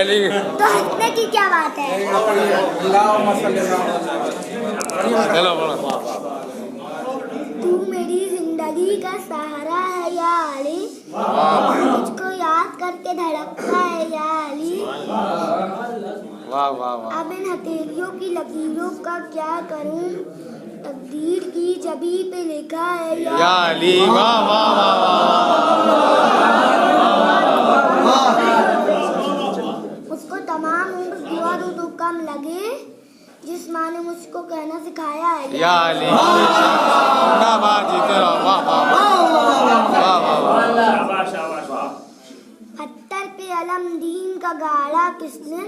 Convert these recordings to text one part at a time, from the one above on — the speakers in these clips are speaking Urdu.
ویری تو ہنسنے کی کیا بات ہے؟ چلو بولو. تو میری زندگی کا سہارا ہے یا علی، مجھ کو یاد کر کے دھڑکتا ہے یا علی. واہ واہ واہ. اب ان ہتھیلیوں کی لکیروں کا کیا کروں، تقدیر کی جبی پہ لکھا ہے یا علی. واہ واہ واہ. مجھ کو تمام عمر دعا دوں تو کم لگے، جس ماں نے مجھ کو کہنا سکھایا ہے یا علی. کیا بات جیتے رہو. واہ واہ واہ واہ. پتھر پہ علم دین کا گاڑا کس نے،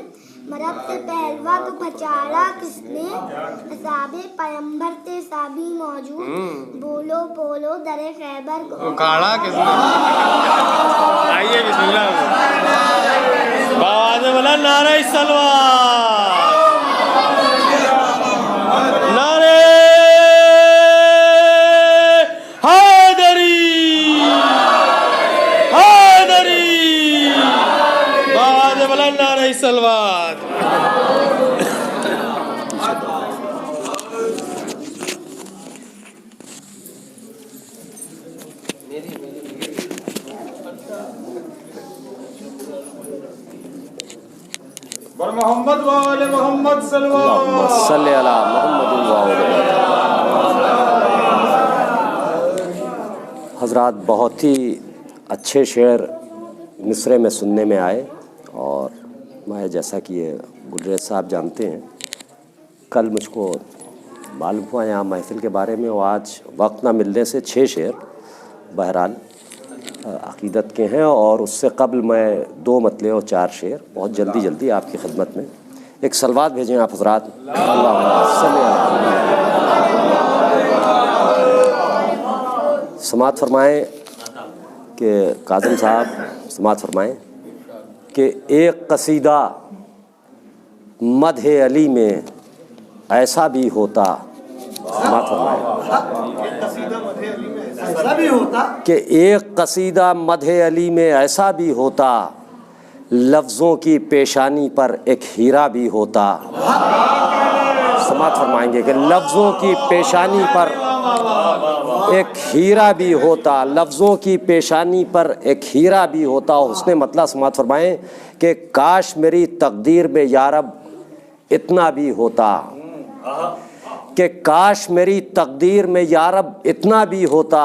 مرب سے پہلوا کو پھچاڑا کس نے، اصحاب پیمبر تھے سبھی موجود، بولو بولو در خیبر کو کاڑا کس نے. آئیے بسم اللہ. بابا نے بولا نعرہ سلوات، نعرہ حیدری، حیدری. بابا نے بولا نعرہ سلوات. محمد وآل محمد صلی اللہم صلی علی محمد وآل. حضرات بہت ہی اچھے شعر مصرے میں سننے میں آئے، اور میں جیسا کہ یہ گلریز صاحب جانتے ہیں، کل مجھ کو معلوم ہوا یہاں محفل کے بارے میں، وہ آج وقت نہ ملنے سے 6 شعر بہرحال عقیدت کے ہیں، اور اس سے قبل میں 2 مطلع اور 4 شعر بہت جلدی آپ کی خدمت میں. ایک سلوات بھیجیں آپ حضرات. اللہم صلی علی. سماعت فرمائیں کہ کاظم صاحب سماعت فرمائیں کہ ایک قصیدہ مدح علی میں ایسا بھی ہوتا. سماعت فرمائیں کہ ایک قصیدہ مدح علی میں ایسا بھی ہوتا، لفظوں کی پیشانی پر ایک ہیرا بھی ہوتا. سماعت فرمائیں گے کہ لفظوں کی پیشانی پر ایک ہیرا بھی ہوتا، لفظوں کی پیشانی پر ایک ہیرا بھی ہوتا. اس نے مطلب سماعت فرمائیں کہ کاش میری تقدیر میں یارب اتنا بھی ہوتا، کہ کاش میری تقدیر میں یارب اتنا بھی ہوتا،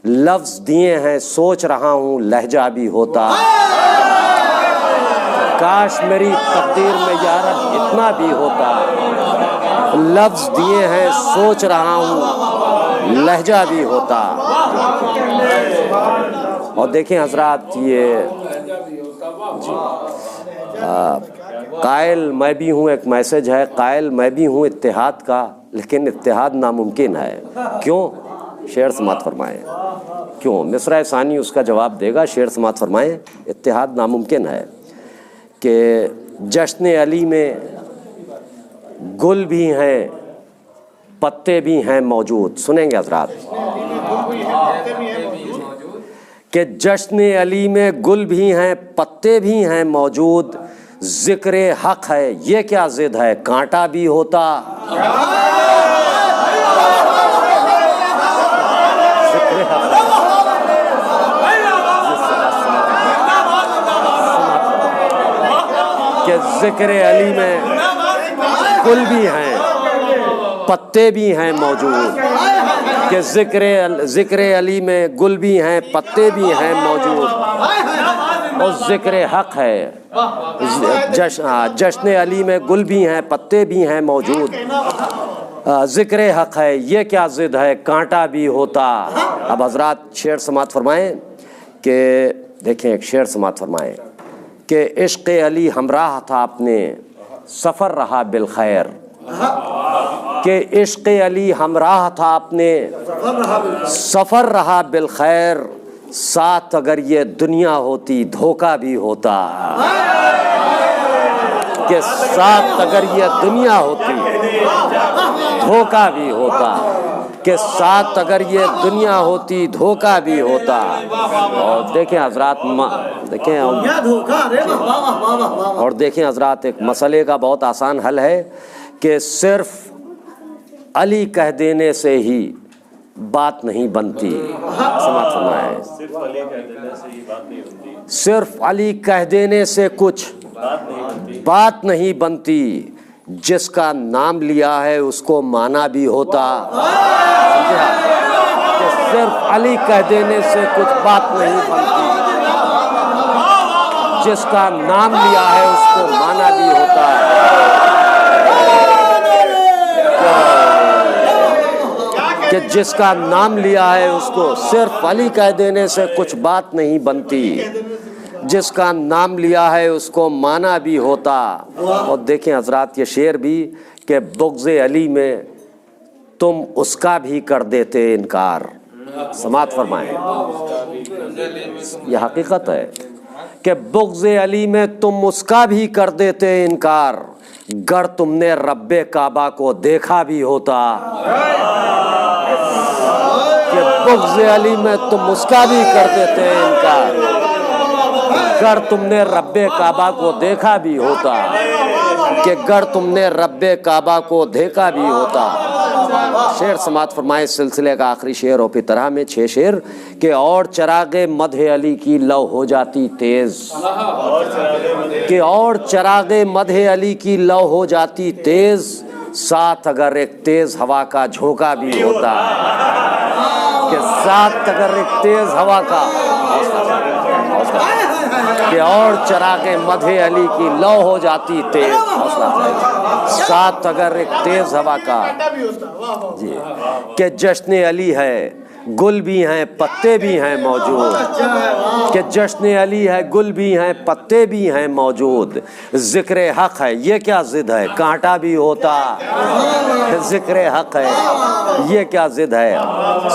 لفظ دیے ہیں سوچ رہا ہوں لہجہ بھی ہوتا. کاش میری تقدیر میں یارب اتنا بھی ہوتا، لفظ دیے ہیں سوچ رہا ہوں لہجہ بھی ہوتا. اور دیکھیں حضرات، یہ قائل میں بھی ہوں، ایک میسج ہے، قائل میں بھی ہوں اتحاد کا، لیکن اتحاد ناممکن ہے. کیوں؟ شعر سماعت فرمائیں. کیوں؟ مصرع ثانی اس کا جواب دے گا. شعر سماعت فرمائیں. اتحاد ناممکن ہے کہ جشن علی میں گل بھی ہیں پتے بھی ہیں موجود. سنیں گے حضرات کہ جشن علی میں گل بھی ہیں پتے بھی ہیں موجود، ذکر حق ہے یہ کیا ضد ہے کانٹا بھی ہوتا. ذکر حق کہ ذکر علی میں گل بھی ہیں پتے بھی ہیں موجود، کہ ذکر علی میں گل بھی ہیں پتے بھی ہیں موجود، اور ذکر حق ہے. جشن علی میں گل بھی ہیں پتے بھی ہیں موجود، ذکر حق ہے یہ کیا ضد ہے کانٹا بھی ہوتا. اب حضرات شعر سماعت فرمائیں کہ دیکھیں، ایک شعر سماعت فرمائیں کہ عشق علی ہمراہ تھا اپنے سفر رہا بالخیر، کہ عشق علی ہمراہ تھا اپنے سفر رہا بالخیر، ساتھ اگر یہ دنیا ہوتی دھوکہ بھی ہوتا. کہ ساتھ اگر یہ دنیا ہوتی دھوکہ بھی ہوتا. کہ ساتھ اگر یہ دنیا ہوتی دھوکہ بھی ہوتا. اور دیکھیں حضرات دیکھیں اور دیکھیں حضرات ایک مسئلے کا بہت آسان حل ہے کہ صرف علی کہہ دینے سے ہی بات نہیں بنتی. سمجھ فرمائیں صرف علی کہہ دینے سے کچھ بات نہیں بنتی. جس کا نام لیا ہے اس کو مانا بھی ہوتا. کہ صرف علی کہہ دینے سے کچھ بات نہیں بنتی. جس کا نام لیا ہے اس کو مانا بھی ہوتا ہے. کہ جس کا نام لیا ہے اس کو صرف علی کہہ دینے سے کچھ بات نہیں بنتی. جس کا نام لیا ہے اس کو مانا بھی ہوتا. اور دیکھیں حضرات یہ شعر بھی کہ بغض علی میں تم اس کا بھی کر دیتے انکار. سماعت فرمائیں یہ حقیقت ہے کہ بغض علی میں تم اس کا بھی کر دیتے انکار. گر تم نے رب کعبہ کو دیکھا بھی ہوتا. کہ بغض علی میں تم اس کا بھی کر دیتے انکار. گر تم نے رب کعبہ کو دیکھا بھی ہوتا. کہ گر تم نے رب کعبہ کو دیکھا بھی ہوتا. شعر سماعت فرمائے سلسلے کا آخری شعر اور پھر طرح میں 6 شعر کہ اور چراغ مدح علی کی لو ہو جاتی تیز. کہ اور چراغ مدح علی کی لو ہو جاتی تیز. ساتھ اگر ایک تیز ہوا کا جھونکا بھی ہوتا. کہ ساتھ اگر ایک تیز ہوا کا کہ اور چراغ مدح علی کی لو ہو جاتی تیز. ساتھ اگر ایک تیز ہوا کا جی کہ جشن علی ہے گل بھی ہیں پتے بھی ہیں موجود. کہ جشن علی ہے گل بھی ہیں پتے بھی ہیں موجود. ذکر حق ہے یہ کیا ضد ہے کانٹا بھی ہوتا. ذکر حق ہے یہ کیا ضد ہے.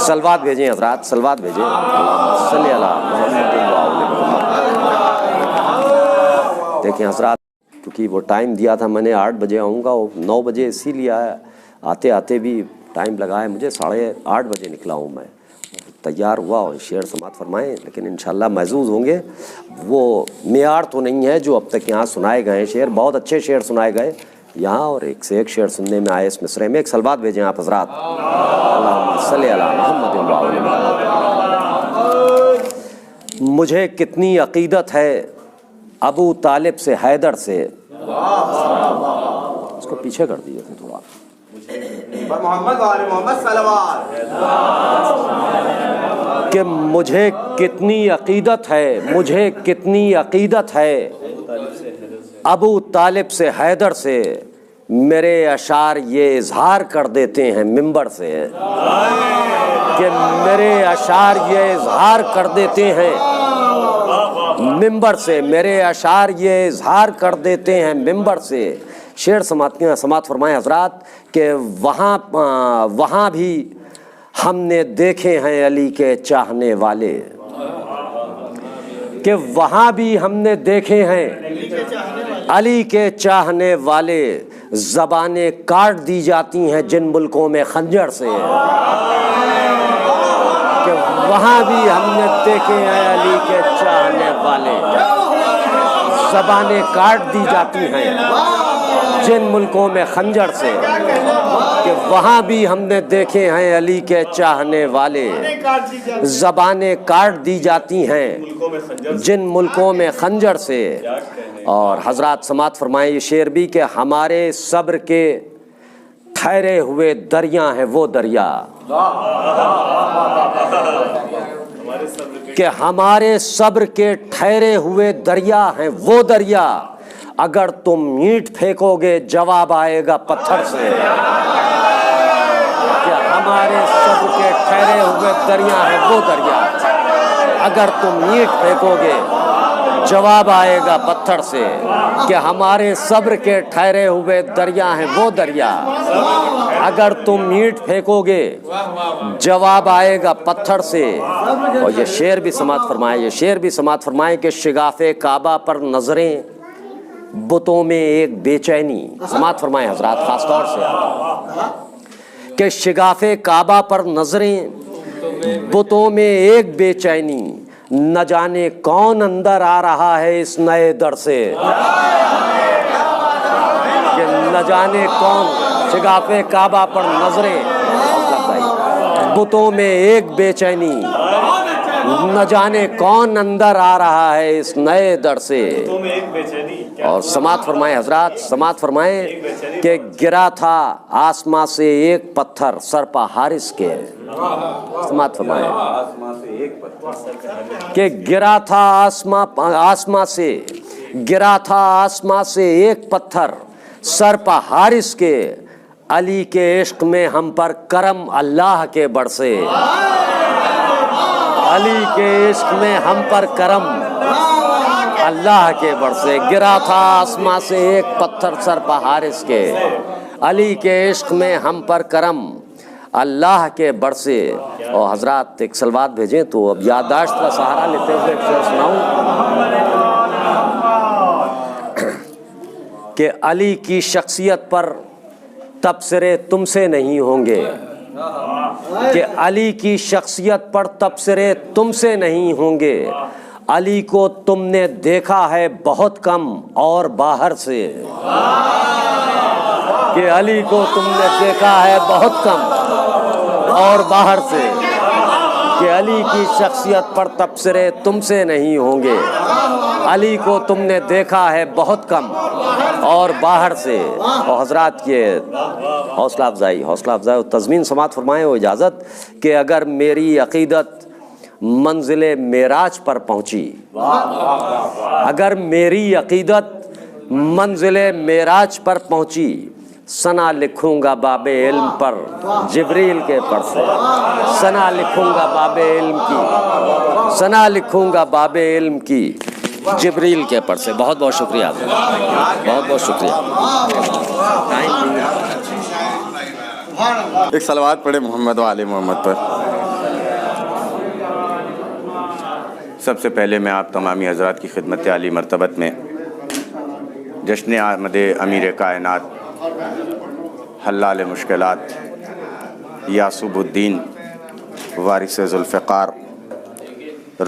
صلوات بھیجیں حضرات صلوات بھیجیں. صلی اللہ محمد. دیکھیں حضرات کیونکہ وہ ٹائم دیا تھا میں نے 8 بجے آؤں گا 9 بجے اسی لیے آتے آتے بھی ٹائم لگا ہے مجھے 8:30 بجے نکلا ہوں میں تیار ہوا اور شعر سماعت فرمائیں لیکن انشاءاللہ محظوظ ہوں گے. وہ معیار تو نہیں ہے جو اب تک یہاں سنائے گئے ہیں. شعر بہت اچھے شعر سنائے گئے یہاں اور ایک سے ایک شعر سننے میں آئے اس مصرے میں. ایک صلوات بھیجیں آپ حضرات. اللہم صلی علی محمد و علی محمد. مجھے کتنی عقیدت ہے ابو طالب سے حیدر سے. اس کو پیچھے کر دیجیے تھوڑا. محمد و آل محمد صلوات. کہ مجھے کتنی عقیدت ہے مجھے کتنی عقیدت ہے ابو طالب سے حیدر سے. میرے اشعار یہ اظہار کر دیتے ہیں منبر سے. کہ میرے اشعار یہ اظہار کر دیتے ہیں منبر سے. میرے اشعار یہ اظہار کر دیتے ہیں منبر سے. شعر سماعت فرمائیں حضرات کہ وہاں بھی ہم نے دیکھے ہیں علی کے چاہنے والے. کہ وہاں بھی ہم نے دیکھے ہیں علی کے چاہنے والے. زبانیں کاٹ دی جاتی ہیں جن ملکوں میں خنجر سے. کہ وہاں بھی ہم نے دیکھے ہیں علی کے چاہنے والے. زبانیں کاٹ دی جاتی ہیں جن ملکوں میں خنجر سے. کہ وہاں بھی ہم نے دیکھے ہیں علی کے چاہنے والے. زبانیں کاٹ دی جاتی ہیں جن ملکوں میں خنجر سے. اور حضرات سماعت فرمائیں یہ شعر بھی کہ ہمارے صبر کے ٹھہرے ہوئے دریا ہیں وہ دریا. کہ ہمارے صبر کے ٹھہرے ہوئے دریا ہیں وہ دریا. اگر تم اینٹ پھینکو گے جواب آئے گا پتھر سے. کہ ہمارے صبر کے ٹھہرے ہوئے دریا ہیں وہ دریا. اگر تم اینٹ پھینکو گے جواب آئے گا پتھر سے. کہ ہمارے صبر کے ٹھہرے ہوئے دریا ہیں وہ دریا. اگر تم اینٹ پھینکو گے جواب آئے گا پتھر سے. اور یہ شعر بھی سماعت فرمائیں یہ شعر بھی سماعت فرمائیں کہ شگاف کعبہ پر نظریں بتوں میں ایک بے چینی. سماعت فرمائیں حضرات خاص طور سے کہ شگاف کعبہ پر نظریں، بتوں میں ایک بے چینی، نہ جانے کون اندر آ رہا ہے اس نئے در سے، کہ نہ جانے کون، شگاف کعبہ پر نظریں، بتوں میں ایک بے چینی، نہ جانے کون اندر آ رہا ہے اس نئے در سے۔ اور سماعت فرمائیں حضرات، سماعت فرمائیں کہ گرا تھا آسماں سے ایک پتھر سر پہ حارث کے، سماعت فرمائیں کہ گرا تھا آسماں سے، گرا تھا آسماں سے ایک پتھر سر پہ حارث کے، علی کے عشق میں ہم پر کرم اللہ کے برسے، علی کے عشق میں ہم پر کرم اللہ کے برسے، گرا تھا آسماں سے ایک پتھر سر پہ حارث کے، علی کے عشق میں ہم پر کرم اللہ کے برسے۔ اور حضرات ایک سلوات بھیجیں تو اب یادداشت کا سہارا لیتے ہوئے ایک شعر سناؤں کہ علی کی شخصیت پر تبصرے تم سے نہیں ہوں گے، کہ علی کی شخصیت پر تبصرے تم سے نہیں ہوں گے، علی کو تم نے دیکھا ہے بہت کم اور باہر سے، کہ علی کو تم نے دیکھا ہے بہت کم اور باہر سے، کہ علی کی شخصیت پر تبصرے تم سے نہیں ہوں گے، علی کو تم نے دیکھا ہے بہت کم اور باہر سے۔ اور حضرات یہ حوصلہ افزائی و تضمین سماعت فرمائیں و اجازت کہ اگر میری عقیدت منزل معراج پر پہنچی، اگر میری عقیدت منزل معراج پر پہنچی، ثنا لکھوں گا باب علم پر جبریل کے پر سے، ثنا لکھوں گا باب علم کی، ثنا لکھوں گا باب علم کی جبریل کے پر سے۔ بہت بہت شکریہ، بہت بہت شکریہ۔ ایک صلوات پڑھے محمد و آل محمد پر۔ سب سے پہلے میں آپ تمامی حضرات کی خدمت عالی مرتبت میں جشن آمد امیر کائنات، حلال مشکلات، یعصب الدین، وارث ذوالفقار،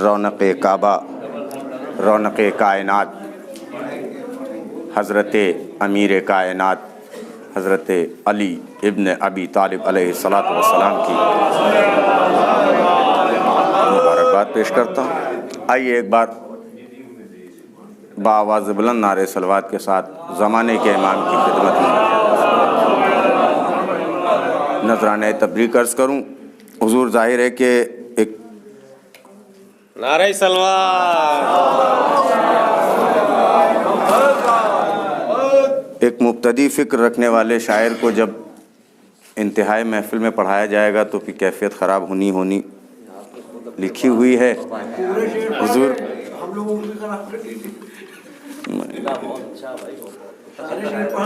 رونق کعبہ، رونق کائنات، حضرت امیر کائنات حضرت علی ابن ابی طالب علیہ السلام کی مبارکباد پیش کرتا ہوں۔ آئیے ایک بار بآواز بلند نعرے صلوات کے ساتھ زمانے کے امام کی خدمت میں نذرانہ تبریک عرض کروں۔ حضور ظاہر ہے کہ ایک نعرہ صلوات، ایک مبتدی فکر رکھنے والے شاعر کو جب انتہائی محفل میں پڑھایا جائے گا تو پھر کیفیت خراب ہونی لکھی ہوئی ہے۔ حضور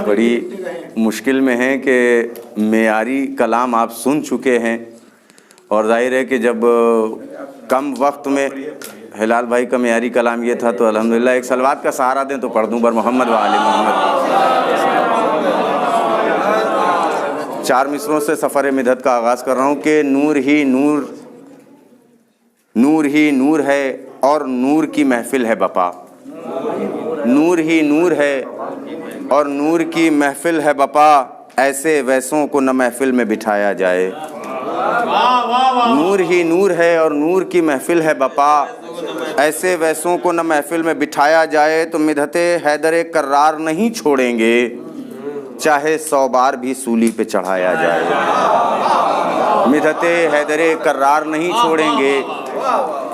بڑی مشکل میں ہیں کہ معیاری کلام آپ سن چکے ہیں، اور ظاہر ہے کہ جب کم وقت میں ہلال بھائی کا معیاری کلام یہ تھا تو الحمدللہ ایک صلوات کا سہارا دیں تو پڑھ دوں بر محمد و آل محمد۔ 4 مصروں سے سفر مدحت کا آغاز کر رہا ہوں کہ نور ہی نور، نور ہی نور ہے اور نور کی محفل ہے بپا، نور ہی نور ہے اور نور کی محفل ہے بپا، ایسے ویسوں کو نہ محفل میں بٹھایا جائے۔ نور ہی نور ہے اور نور کی محفل ہے بپا، ایسے ویسوں کو نہ محفل میں بٹھایا جائے، تو مدحت حیدر کرار نہیں چھوڑیں گے، چاہے 100 بار بھی سولی پہ چڑھایا جائے۔ مدحت حیدر کرار نہیں چھوڑیں گے،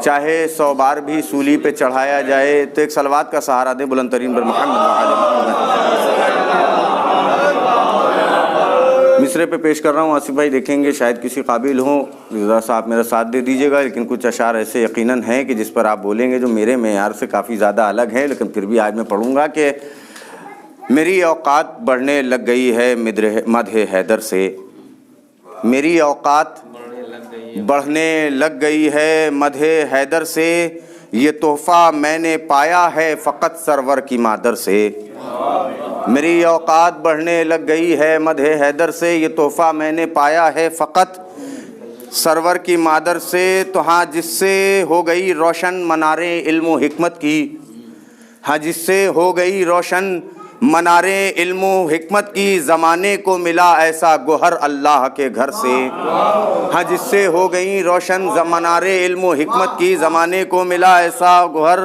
چاہے 100 بار بھی سولی پہ چڑھایا جائے۔ تو ایک صلوات کا سہارا دیں بلند ترین بر محمد و آل محمد۔ مصرے پہ پیش کر رہا ہوں، آصف بھائی دیکھیں گے شاید کسی قابل ہوں، رضا صاحب میرا ساتھ دے دیجیے گا، لیکن کچھ اشعار ایسے یقیناً ہیں کہ جس پر آپ بولیں گے جو میرے معیار سے کافی زیادہ الگ ہیں، لیکن پھر بھی آج میں پڑھوں گا کہ میری اوقات بڑھنے لگ گئی ہے مدح حیدر سے، میری اوقات بڑھنے لگ گئی ہے مدح حیدر سے، یہ تحفہ میں نے پایا ہے فقط سرور کی مادر سے، میری اوقات بڑھنے لگ گئی ہے مدح حیدر سے، یہ تحفہ میں نے پایا ہے فقط سرور کی مادر سے، تو ہاں جس سے ہو گئی روشن منارے علم و حکمت کی، ہاں جس سے ہو گئی روشن منارے علم و حکمت کی، زمانے کو ملا ایسا گوہر اللہ کے گھر سے، ہاں جس سے ہو گئی روشن منارے علم و حکمت کی، زمانے کو ملا ایسا گوہر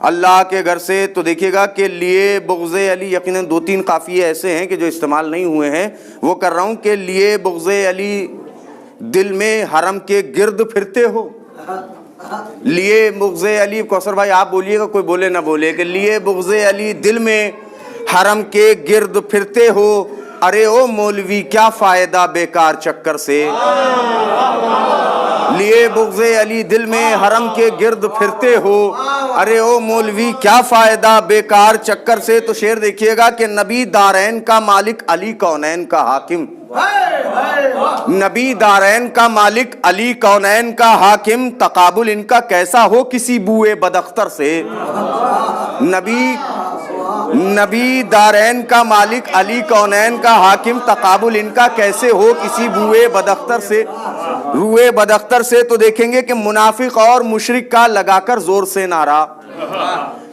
اللہ کے گھر سے۔ تو دیکھیے گا کہ لیے بغض علی، یقیناً 2-3 قافیے ایسے ہیں کہ جو استعمال نہیں ہوئے ہیں، وہ کر رہا ہوں کہ لیے بغض علی دل میں حرم کے گرد پھرتے ہو، لیے بغض علی، کوثر بھائی آپ بولیے گا، کوئی بولے نہ بولے، کہ لیے بغض علی دل میں حرم کے گرد پھرتے ہو، ارے او مولوی کیا فائدہ بیکار چکر سے، لیے بغض علی دل میں حرم کے گرد پھرتے ہو، ارے او مولوی کیا فائدہ بیکار چکر سے۔ تو شعر دیکھیے گا کہ نبی دارین کا مالک علی کونین کا حاکم، نبی دارین کا مالک علی کونین کا حاکم، تقابل ان کا کیسا ہو کسی بوئے بداختر سے، نبی دارین کا مالک علی کونین کا حاکم، تقابل ان کا کیسے ہو کسی بوئے بداختر سے، روئے بداختر سے۔ تو دیکھیں گے کہ منافق اور مشرک کا لگا کر زور سے نعرہ،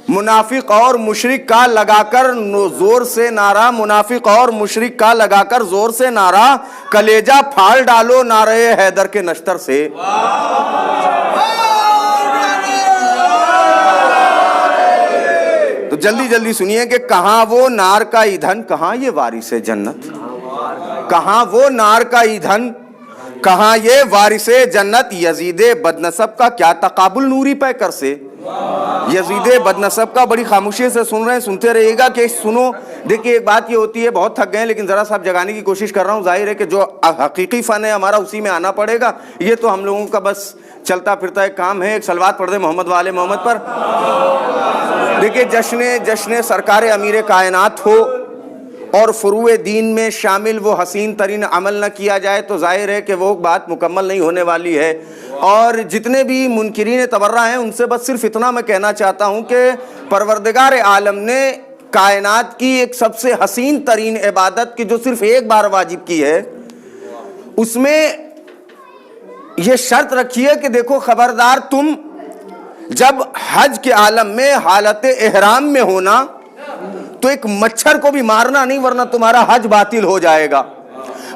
منافق اور مشرک کا لگا کر زور سے نعرہ، منافق اور مشرک کا لگا کر زور سے نعرہ، کلیجہ پھاڑ ڈالو نعرہ حیدر کے نشتر سے۔ تو جلدی جلدی سنیے کہ کہاں وہ نار کا ایندھن، کہاں یہ وارث جنت، کہاں وہ نار کا ایندھن، کہاں یہ وارث جنت، یزید بدنسب کا کیا تقابل نوری پیکر سے، یزید بدنسب کا، بڑی خاموشی سے سن رہے ہیں، سنتے رہیے گا کہ سنو۔ دیکھیں ایک بات یہ ہوتی ہے، بہت تھک گئے ہیں لیکن ذرا صاحب جگانے کی کوشش کر رہا ہوں، ظاہر ہے کہ جو حقیقی فن ہے ہمارا اسی میں آنا پڑے گا، یہ تو ہم لوگوں کا بس چلتا پھرتا ایک کام ہے۔ ایک صلوات پڑھ دیں محمد والے محمد پر۔ دیکھیں جشن سرکار امیر کائنات ہو اور فروع دین میں شامل وہ حسین ترین عمل نہ کیا جائے تو ظاہر ہے کہ وہ بات مکمل نہیں ہونے والی ہے۔ اور جتنے بھی منکرین تبرہ ہیں ان سے بس صرف اتنا میں کہنا چاہتا ہوں کہ پروردگار عالم نے کائنات کی ایک سب سے حسین ترین عبادت کی جو صرف ایک بار واجب کی ہے، اس میں یہ شرط رکھی ہے کہ دیکھو خبردار تم جب حج کے عالم میں حالت احرام میں ہونا تو ایک مچھر کو بھی مارنا نہیں ورنہ تمہارا حج باطل ہو جائے گا۔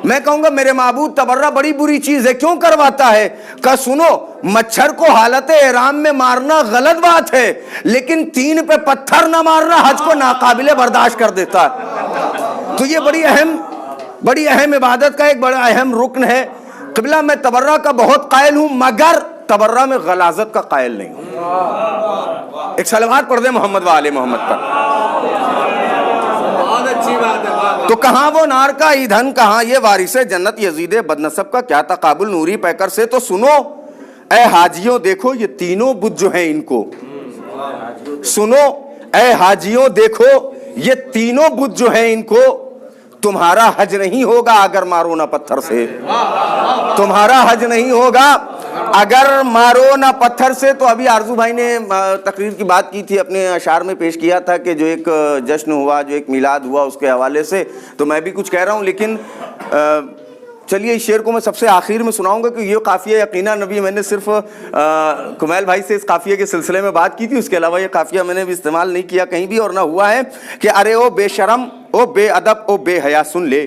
میں کہوں گا میرے معبود تبرہ بڑی بری چیز ہے، کیوں کرواتا ہے؟ کہ سنو مچھر کو حالت احرام میں مارنا غلط بات ہے لیکن 3 پہ پتھر نہ مارنا حج کو ناقابل برداشت کر دیتا ہے۔ تو یہ بڑی اہم عبادت کا ایک بڑا اہم رکن ہے۔ قبلہ میں تبرہ کا بہت قائل ہوں مگر تبرہ میں غلاظت کا قائل نہیں ہوں۔ ایک صلوات پڑھ دیں محمد وآل محمد پر۔ تو کہاں وہ نار کا ایندھن، کہاں یہ وارث جنت، یزید بدنسب کا کیا تقابل نوری پیکر سے۔ تو سنو اے حاجیوں دیکھو یہ تینوں بت جو ہیں ان کو، سنو اے حاجیوں دیکھو یہ تینوں بت جو ہیں ان کو، تمہارا حج نہیں ہوگا اگر مارو نہ پتھر سے، تمہارا حج نہیں ہوگا اگر مارو نہ پتھر سے۔ تو ابھی آرزو بھائی نے تقریر کی بات کی تھی، اپنے اشعار میں پیش کیا تھا کہ جو ایک جشن ہوا، جو ایک میلاد ہوا اس کے حوالے سے، تو میں بھی کچھ کہہ رہا ہوں لیکن چلیے اس شعر کو میں سب سے آخر میں سناؤں گا کہ یہ قافیہ یقیناً نبی میں نے صرف کمیل بھائی سے اس قافیے کے سلسلے میں بات کی تھی، اس کے علاوہ یہ قافیہ میں نے بھی استعمال نہیں کیا کہیں بھی اور نہ ہوا ہے کہ ارے او بے شرم او بے ادب او بے حیا سن لے،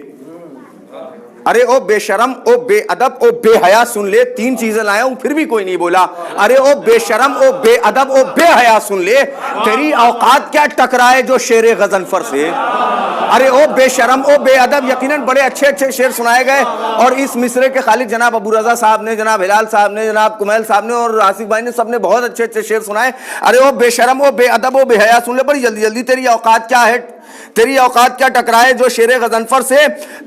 ارے او بے شرم او بے ادب او بے حیا سن لے، 3 چیزیں لایا ہوں پھر بھی کوئی نہیں بولا، ارے او بے شرم او بے ادب او بے حیا سن لے، تیری اوقات کیا ٹکرائے جو شیر غضنفر سے، ارے او بے شرم او بے ادب۔ یقیناً بڑے اچھے شعر سنائے گئے اور اس مصرے کے خالق جناب ابو رضا صاحب نے، جناب ہلال صاحب نے، جناب کمیل صاحب نے اور آصف بھائی نے، سب نے بہت اچھے شعر سنائے۔ ارے او بے شرم او بے ادب او بے حیا سن لے، بڑی جلدی تیری اوقات کیا ہے، تیری اوقات کیا ٹکرائے جو شیر غضنفر سے،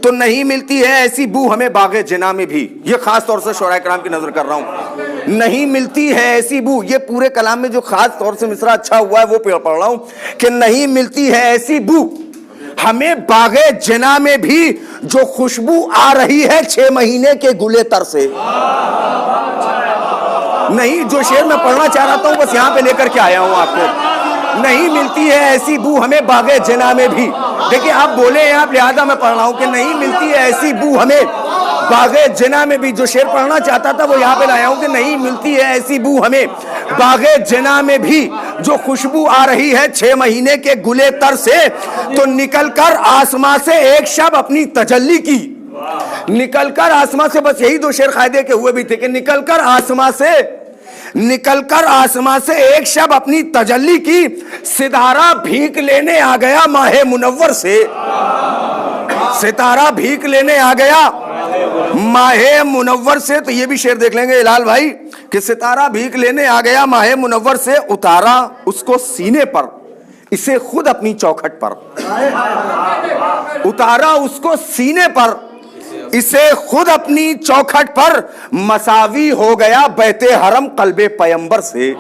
تو نہیں ملتی ہے ایسی بو ہمیں باغ جنا میں بھی، یہ خاص طور سے شعراء کرام کی نظر کر رہا ہوں، نہیں ملتی ہے ایسی بو، یہ پورے کلام میں جو خاص طور سے مصرع اچھا ہوا ہے وہ پڑھ رہا ہوں کہ نہیں ملتی ہے ایسی بو ہمیں باغ جنا میں بھی جو خوشبو آ رہی ہے 6 مہینے کے گلے تر سے۔ نہیں جو شعر میں پڑھنا چاہ رہا تھا ہوں بس یہاں پہ لے کر کے آیا ہوں آپ کو، نہیں ملتی ہے ایسی بو ہمیں باغ جنا میں بھی. دیکھیں آپ بولے ہیں آپ, لہذا میں پڑھ رہا ہوں کہ نہیں ملتی ہے ایسی بو ہمیں باغ جنا میں بھی. جو شعر پڑھنا چاہتا تھا وہ یہاں پہ لایا ہوں کہ نہیں ملتی ہے ایسی بو ہمیں باغ جنا میں بھی جو خوشبو آ رہی ہے 6 مہینے کے گلے تر سے. تو نکل کر آسمان سے ایک شب اپنی تجلی کی, نکل کر آسمان سے, بس یہی 2 شعر قاعدے کے ہوئے بھی تھے کہ نکل کر آسمان سے ایک شب اپنی تجلی کی, ستارہ بھیک لینے آ گیا ماہ منور سے. ستارہ بھیک لینے آ گیا ماہ منور سے. تو یہ بھی شعر دیکھ لیں گے ہلال بھائی کہ ستارہ بھیک لینے آ گیا ماہ منور سے, اتارا اس کو سینے پر اسے خود اپنی چوکھٹ پر. اتارا اس کو سینے پر اسے خود اپنی چوکھٹ پر, مساوی ہو گیا بیت حرم قلب پیمبر سے.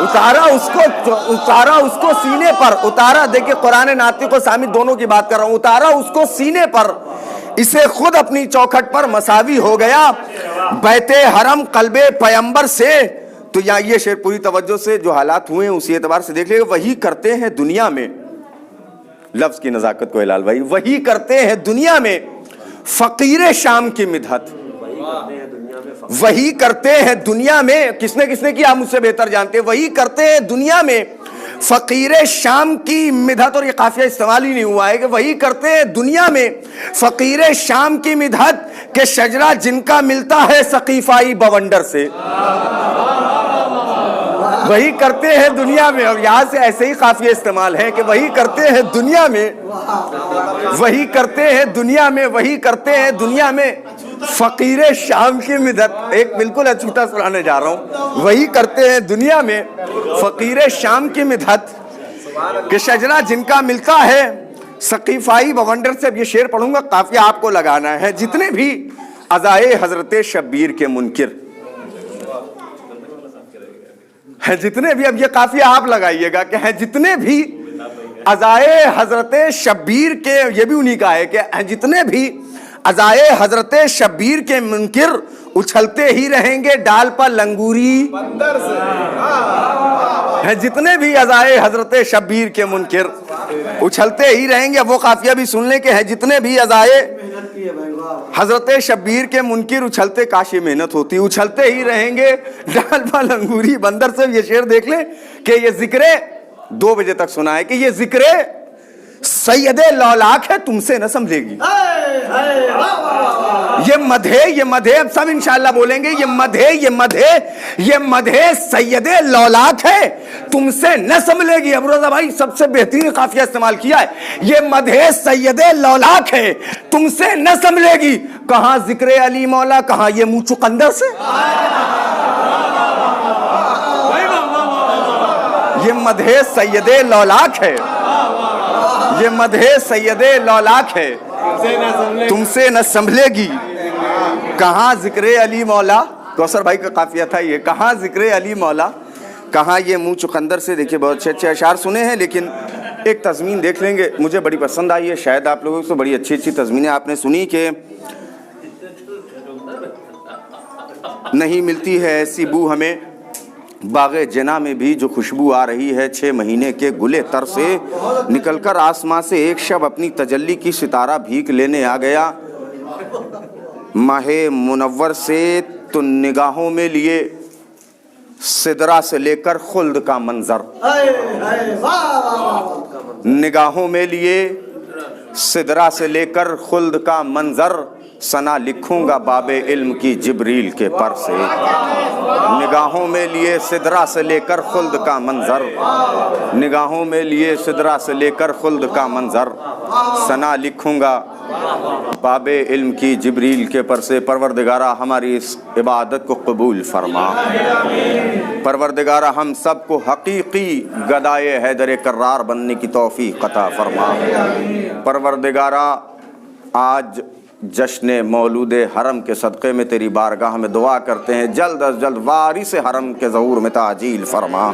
اتارا اس کو سینے پر, اتارا دیکھیں قرآن ناطق و سامع دونوں کی بات کر رہا ہوں. اتارا اس کو سینے پر اسے خود اپنی چوکھٹ پر, مساوی ہو گیا بیت حرم قلب پیمبر سے. تو یہاں یہ شعر پوری توجہ سے جو حالات ہوئے ہیں اسی اعتبار سے دیکھ لیں. وہی کرتے ہیں دنیا میں, لفظ کی نزاکت کو ہلال بھائی, وہی کرتے ہیں دنیا میں فقیر شام کی مدحت. وہی کرتے ہیں دنیا میں, کس نے کیا آپ مجھ سے بہتر جانتے ہیں. وہی کرتے ہیں دنیا میں فقیر شام کی مدحت, اور یہ قافیہ استعمال ہی نہیں ہوا ہے کہ وہی کرتے ہیں دنیا میں فقیر شام کی مدحت کہ شجرہ جن کا ملتا ہے ثقیفائی بونڈر سے. وہی کرتے ہیں دنیا میں, اور یہاں سے ایسے ہی قافیہ استعمال ہے کہ وہی کرتے ہیں دنیا میں, وہی کرتے ہیں دنیا میں, وہی کرتے ہیں دنیا میں فقیر شام کی مدحت. ایک بالکل اچھوٹا سنانے جا رہا ہوں. وہی کرتے ہیں دنیا میں فقیر شام کی مدحت کہ شجرہ جن کا ملتا ہے ثقیفائی بونڈر سے. اب یہ شعر پڑھوں گا, قافیہ آپ کو لگانا ہے. جتنے بھی عزائے حضرت شبیر کے منکر ہیں, جتنے بھی, اب یہ قافیہ آپ لگائیے گا کہ ہیں جتنے بھی عزائے حضرت شبیر کے, یہ بھی انہی کا ہے کہ جتنے بھی عزائے حضرت شبیر کے منکر اچھلتے ہی رہیں گے ڈال پر لنگوری بندر سے. ہیں جتنے بھی عزائے حضرت شبیر کے منکر اچھلتے ہی رہیں گے. وہ قافیہ بھی سن لیں کہ ہیں جتنے بھی عزائے حضرت شبیر کے منکر اچھلتے, کاش یہ محنت ہوتی, اچھلتے ہی رہیں گے ڈال پر لنگوری بندر سے. یہ شعر دیکھ لیں کہ یہ ذکر 2 بجے تک سنا ہے کہ یہ ذکر سید لولاک ہے, تم سے نہ سمجھے گی. یہ مدھے اب سب انشاءاللہ بولیں گے, یہ مدھے سید لولاک ہے, تم سے نہ سمجھے گی. ابو رضا بھائی سب سے بہترین قافیہ استعمال کیا ہے. یہ مدھے سید لولاک ہے, تم سے نہ سمجھے گی. کہاں ذکر علی مولا, کہاں یہ منہ چقندر سے. یہ مدھے سید لولاک ہے, یہ مدھے سید لولاک ہے, تم سے نہ سنبھلے گی. کہاں ذکر علی مولا, کوثر بھائی کا قافیہ تھا یہ, کہاں ذکر علی مولا, کہاں یہ منہ چقندر سے. دیکھیے بہت اچھے اشعار سنے ہیں, لیکن ایک تضمین دیکھ لیں گے, مجھے بڑی پسند آئی ہے. شاید آپ لوگوں سے بڑی اچھی تضمینیں آپ نے سنی کہ نہیں ملتی ہے ایسی بو ہمیں باغ جنا میں بھی جو خوشبو آ رہی ہے 6 مہینے کے گلے تر سے. نکل کر آسمان سے ایک شب اپنی تجلی کی, ستارہ بھیک لینے آ گیا ماہ منور سے. تو نگاہوں میں لیے سدرا سے لے کر خلد کا منظر, نگاہوں میں لیے سدرا سے لے کر خلد کا منظر. ثنا لکھوں گا باب علم کی جبریل کے پر سے. نگاہوں میں لیے سدرا سے لے کر خلد کا منظر, نگاہوں میں لیے سدرا سے لے کر خلد کا منظر. ثنا لکھوں گا باب علم کی جبریل کے پر سے. پروردگارہ ہماری اس عبادت کو قبول فرما. پروردگارہ ہم سب کو حقیقی گدائے حیدر کرار بننے کی توفیق عطا فرما. پروردگارہ آج جشن مولود حرم کے صدقے میں تیری بارگاہ میں دعا کرتے ہیں, جلد از جلد وارث حرم کے ظہور میں تعجیل فرما.